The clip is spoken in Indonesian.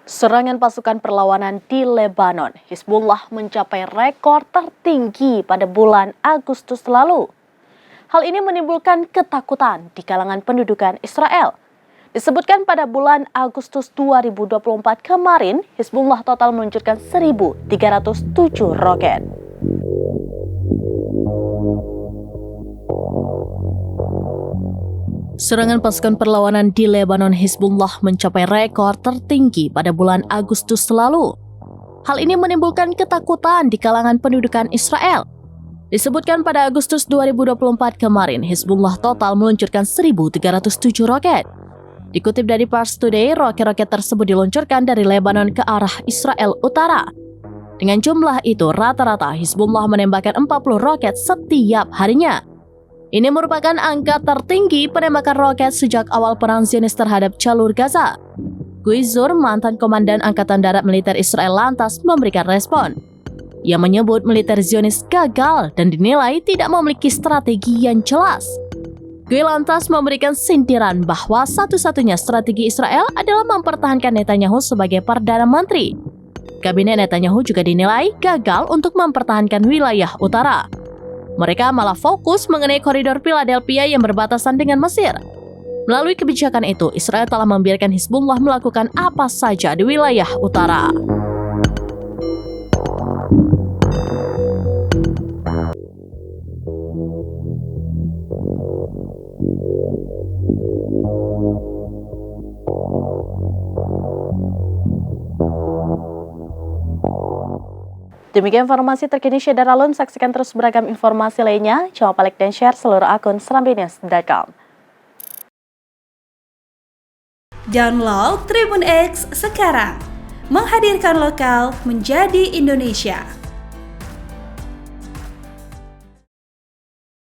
Serangan pasukan perlawanan di Lebanon, Hizbullah mencapai rekor tertinggi pada bulan Agustus lalu. Hal ini menimbulkan ketakutan di kalangan pendudukan Israel. Disebutkan pada bulan Agustus 2024 kemarin, Hizbullah total meluncurkan 1.307 roket. Serangan pasukan perlawanan di Lebanon Hizbullah mencapai rekor tertinggi pada bulan Agustus lalu. Hal ini menimbulkan ketakutan di kalangan pendudukan Israel. Disebutkan pada Agustus 2024 kemarin, Hizbullah total meluncurkan 1.307 roket. Dikutip dari Pars Today, roket-roket tersebut diluncurkan dari Lebanon ke arah Israel Utara. Dengan jumlah itu, rata-rata Hizbullah menembakkan 40 roket setiap harinya. Ini merupakan angka tertinggi penembakan roket sejak awal perang Zionis terhadap jalur Gaza. Guizur, mantan komandan Angkatan Darat Militer Israel, lantas memberikan respon. Ia menyebut militer Zionis gagal dan dinilai tidak memiliki strategi yang jelas. Gui lantas memberikan sindiran bahwa satu-satunya strategi Israel adalah mempertahankan Netanyahu sebagai Perdana Menteri. Kabinet Netanyahu juga dinilai gagal untuk mempertahankan wilayah utara. Mereka malah fokus mengenai koridor Philadelphia yang berbatasan dengan Mesir. Melalui kebijakan itu, Israel telah membiarkan Hizbullah melakukan apa saja di wilayah utara. Demikian informasi terkini Syedar Alun. Saksikan terus beragam informasi lainnya. Jangan lupa like dan share seluruh akun serambinews.com. Download Tribun X sekarang. Menghadirkan lokal menjadi Indonesia.